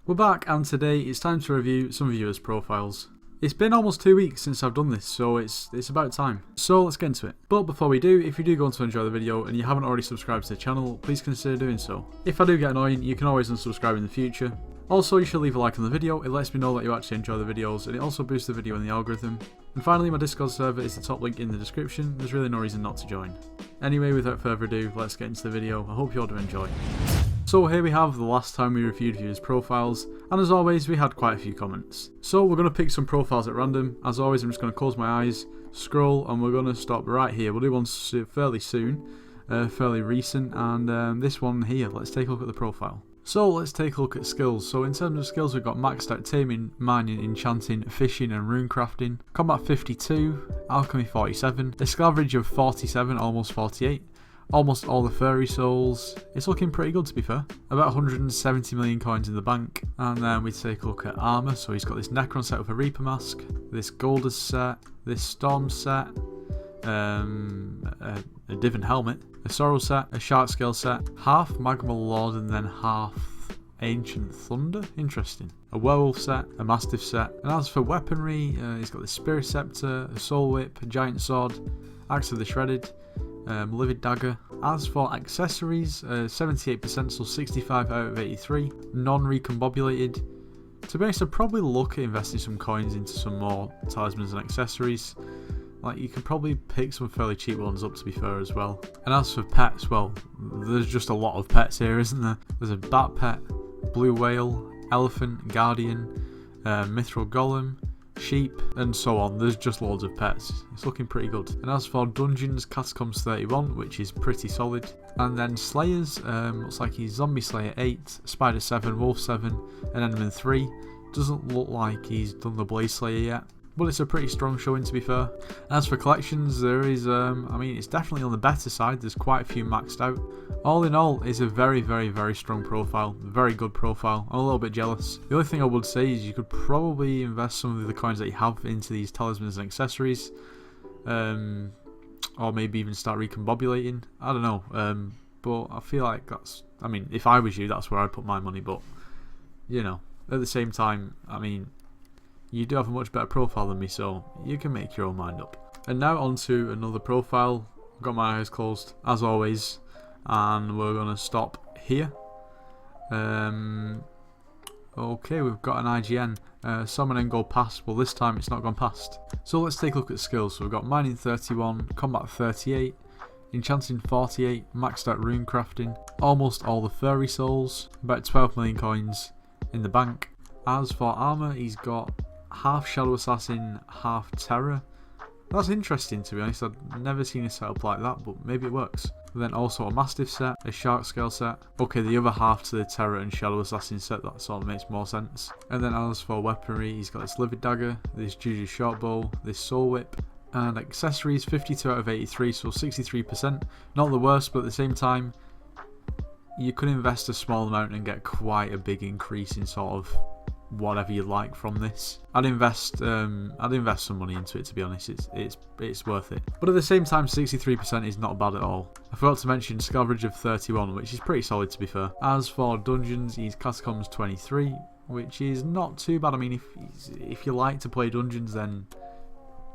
We're back, and today it's time to review some viewers' profiles. It's been almost 2 weeks since I've done this, so it's about time. So let's get into it. But before we do, if you do go on to enjoy the video and you haven't already subscribed to the channel, please consider doing so. If I do get annoying, you can always unsubscribe in the future. Also, you should leave a like on the video. It lets me know that you actually enjoy the videos, and it also boosts the video in the algorithm. And finally, my Discord server is the top link in the description. There's really no reason not to join. Anyway, without further ado, let's get into the video. I hope you all do enjoy. So here we have the last time we reviewed viewers' profiles, and as always we had quite a few comments. So we're going to pick some profiles at random. As always, I'm just going to close my eyes, scroll, and we're going to stop right here. We'll do one fairly soon, fairly recent, and this one here. Let's take a look at the profile. So let's take a look at skills. So in terms of skills, we've got maxed out taming, mining, enchanting, fishing and rune crafting. Combat 52, alchemy 47, a skill average of 47, almost 48. Almost all the furry souls. It's looking pretty good, to be fair. About 170 million coins in the bank. And then we take a look at armor. So he's got this Necron set with a Reaper mask, this Golders set, this Storm set, a Divan helmet, a Sorrow set, a Shark Scale set, half Magma Lord and then half Ancient Thunder. Interesting. A Werewolf set, a Mastiff set. And as for weaponry, he's got the Spirit Scepter, a Soul Whip, a Giant Sword, Axe of the Shredded, Livid Dagger. As for accessories, 78%, so 65 out of 83, non-recombobulated. To be honest, I'd probably look at investing some coins into some more talismans and accessories. Like, you could probably pick some fairly cheap ones up, to be fair, as well. And as for pets, well, there's just a lot of pets here, isn't there? There's a bat pet, blue whale, elephant, guardian, mithril golem, sheep, and so on. There's just loads of pets. It's looking pretty good. And as for dungeons, Catacombs 31, which is pretty solid. And then slayers, looks like he's zombie slayer 8, spider 7, wolf 7, and enderman 3. Doesn't look like he's done the blaze slayer yet, but it's a pretty strong showing, to be fair. As for collections, there is, I mean, it's definitely on the better side. There's quite a few maxed out. All in all, it's a very, very, very strong profile. Very good profile. I'm a little bit jealous. The only thing I would say is you could probably invest some of the coins that you have into these talismans and accessories. Or maybe even start recombobulating. I don't know. But I feel like that's, I mean, if I was you, that's where I'd put my money. But, you know, at the same time, I mean, you do have a much better profile than me, so you can make your own mind up. And now on to another profile. I've got my eyes closed, as always, and we're going to stop here. Okay, we've got an IGN. Summon and go past. Well, this time it's not gone past. So let's take a look at skills. So we've got mining 31, combat 38, enchanting 48, maxed out rune crafting, almost all the furry souls, about 12 million coins in the bank. As for armor, he's got half Shadow Assassin, half Terror. That's interesting, to be honest. I've never seen a setup like that, but maybe it works. And then also a Mastiff set, a Shark Scale set. Okay, the other half to the Terror and Shadow Assassin set, that sort of makes more sense. And then as for weaponry, he's got this Livid Dagger, this Juju Shortbow, this Soul Whip. And accessories, 52 out of 83, so 63%. Not the worst, but at the same time, you could invest a small amount and get quite a big increase in sort of whatever you like from this. I'd invest some money into it, to be honest. It's worth it. But at the same time, 63% is not bad at all. I forgot to mention skill average of 31, which is pretty solid, to be fair. As for dungeons, he's Catacombs 23, which is not too bad. I mean, if you like to play dungeons, then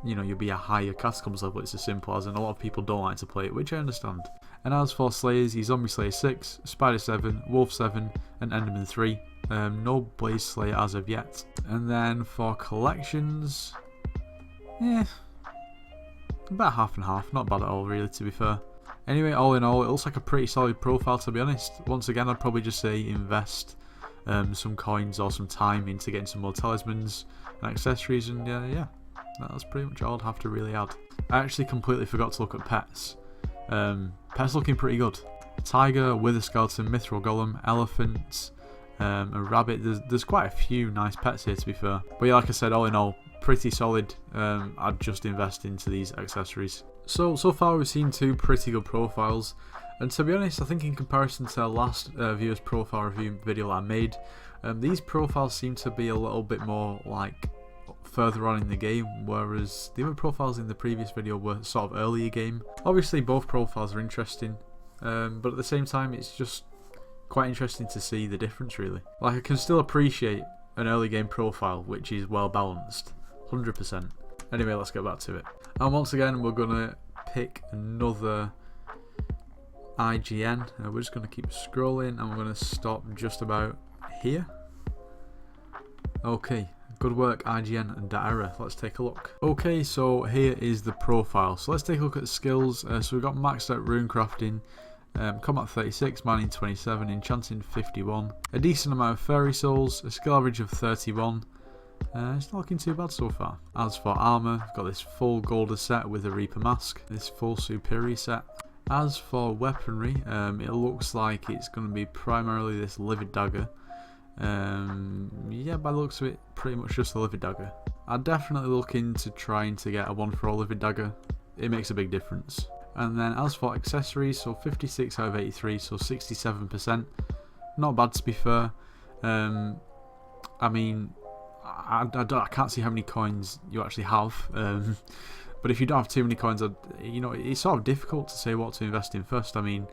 you know you'll be a higher Catacombs level. It's as simple as, and a lot of people don't like to play it, which I understand. And as for slayers, he's zombie slayer 6, spider 7, wolf 7, and enderman 3. No blaze slayer as of yet. And then for collections, about half and half. Not bad at all, really, to be fair. Anyway, all in all, it looks like a pretty solid profile, to be honest. Once again, I'd probably just say invest some coins or some time into getting some more talismans and accessories, and yeah, that's pretty much all I'd have to really add. I actually completely forgot to look at pets. Pets looking pretty good. A tiger, a wither skeleton, mithril golem, elephant, a rabbit. There's quite a few nice pets here, to be fair. But yeah, like I said, all in all, pretty solid. I'd just invest into these accessories. So far we've seen two pretty good profiles, and to be honest, I think in comparison to the last viewer's profile review video that I made, these profiles seem to be a little bit more like further on in the game, whereas the other profiles in the previous video were sort of earlier game. Obviously both profiles are interesting, but at the same time it's just quite interesting to see the difference really. Like I can still appreciate an early game profile which is well balanced, 100%. Anyway, let's get back to it. And once again, we're gonna pick another IGN. We're just gonna keep scrolling and we're gonna stop just about here. Okay, good work IGN and Daera. Let's take a look. Okay, so here is the profile. So let's take a look at the skills. So we've got maxed out rune crafting, combat 36, mining 27, enchanting 51, a decent amount of fairy souls, a skill average of 31. It's not looking too bad so far. As for armour, I've got this full golder set with a Reaper mask, this full superior set. As for weaponry, it looks like it's going to be primarily this livid dagger. Yeah, by the looks of it, pretty much just the livid dagger. I'd definitely look into trying to get a 1-for-all livid dagger. It makes a big difference. And then as for accessories, so 56 out of 83, so 67%. Not bad to be fair. I mean, I can't see how many coins you actually have. But if you don't have too many coins, you know, it's sort of difficult to say what to invest in first. I mean,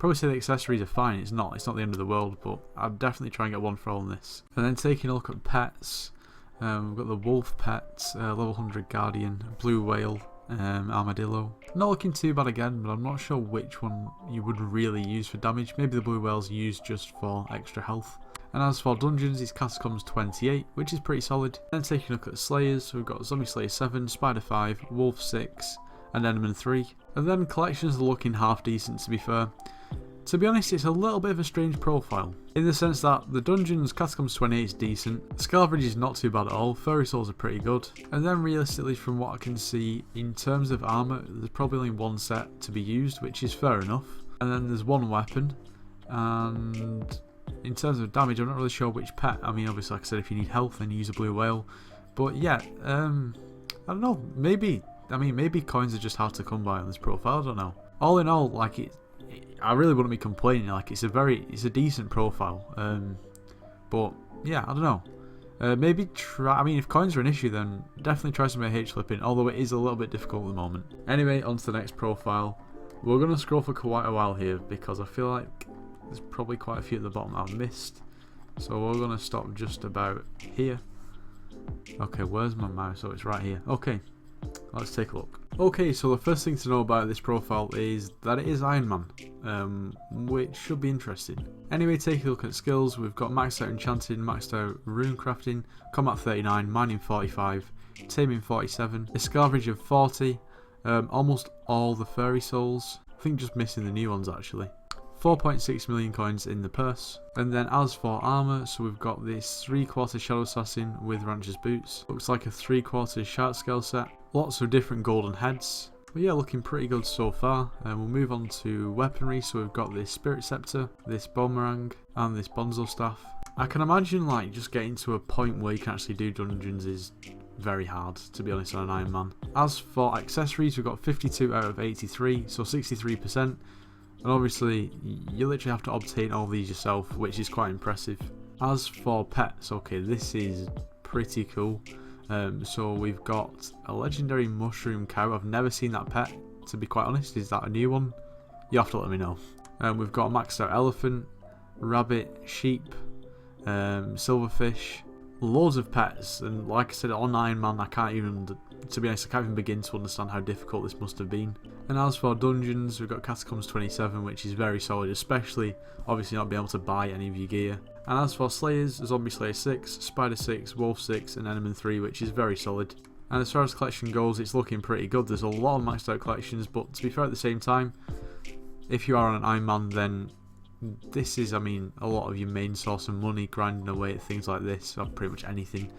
probably say the accessories are fine. It's not the end of the world, but I'd definitely try and get 1-for-all on this. And then taking a look at pets, we've got the wolf pets, level 100 guardian, blue whale, armadillo. Not looking too bad again, but I'm not sure which one you would really use for damage. Maybe the blue whale's used just for extra health. And as for dungeons, it's Catacombs 28, which is pretty solid. Then taking a look at Slayers, so we've got Zombie Slayer 7, Spider 5, Wolf 6, and Enderman 3. And then collections are looking half decent to be fair. To be honest, it's a little bit of a strange profile, in the sense that the dungeons, Catacombs 28 is decent, skill average is not too bad at all, fairy souls are pretty good, and then realistically from what I can see, in terms of armour, there's probably only one set to be used, which is fair enough, and then there's one weapon, and in terms of damage, I'm not really sure which pet. I mean, obviously, like I said, if you need health, then you use a blue whale. But yeah, I don't know. Maybe coins are just hard to come by on this profile. I don't know. All in all, like I really wouldn't be complaining. Like it's a decent profile. But yeah, I don't know. Maybe try. I mean, if coins are an issue, then definitely try some H flipping. Although it is a little bit difficult at the moment. Anyway, on to the next profile. We're gonna scroll for quite a while here because I feel like there's probably quite a few at the bottom that I've missed. So we're going to stop just about here. Okay, where's my mouse? Oh, it's right here. Okay, let's take a look. Okay, so the first thing to know about this profile is that it is Iron Man, which should be interesting. Anyway, taking a look at skills, we've got maxed out enchanting, maxed out rune crafting, combat 39, mining 45, taming 47, a skill average of 40, almost all the fairy souls. I think just missing the new ones actually. 4.6 million coins in the purse. And then as for armour, so we've got this 3/4 Shadow Assassin with Rancher's Boots. Looks like a 3/4 Shark Scale set. Lots of different golden heads. But yeah, looking pretty good so far. And we'll move on to weaponry. So we've got this Spirit Scepter, this Bonemerang, and this Bonzo Staff. I can imagine like just getting to a point where you can actually do dungeons is very hard, to be honest, on an Iron Man. As for accessories, we've got 52 out of 83, so 63%. And obviously, you literally have to obtain all these yourself, which is quite impressive. As for pets, okay, this is pretty cool. So we've got a legendary mushroom cow. I've never seen that pet, to be quite honest. Is that a new one? You have to let me know. We've got a maxed out elephant, rabbit, sheep, silverfish, loads of pets. And like I said, on Iron Man, to be honest, I can't even begin to understand how difficult this must have been. And as for dungeons, we've got Catacombs 27, which is very solid, especially obviously not being able to buy any of your gear. And as for Slayers, Zombie Slayer 6, Spider 6, Wolf 6, and Enderman 3, which is very solid. And as far as collection goes, it's looking pretty good. There's a lot of maxed out collections, but to be fair at the same time, if you are on an Iron Man, then this is, I mean, a lot of your main source of money, grinding away at things like this, or pretty much anything,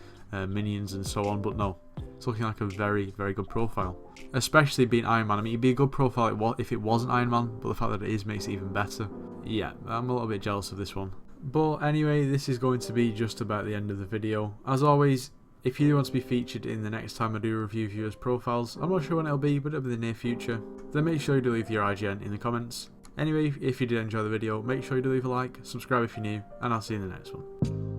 minions and so on. But no, it's looking like a very, very good profile. Especially being Iron Man. I mean, it'd be a good profile if it wasn't Iron Man, but the fact that it is makes it even better. Yeah, I'm a little bit jealous of this one. But anyway, this is going to be just about the end of the video. As always, if you do want to be featured in the next time I do review viewers' profiles, I'm not sure when it'll be, but it'll be in the near future, then make sure you do leave your IGN in the comments. Anyway, if you did enjoy the video, make sure you do leave a like, subscribe if you're new, and I'll see you in the next one.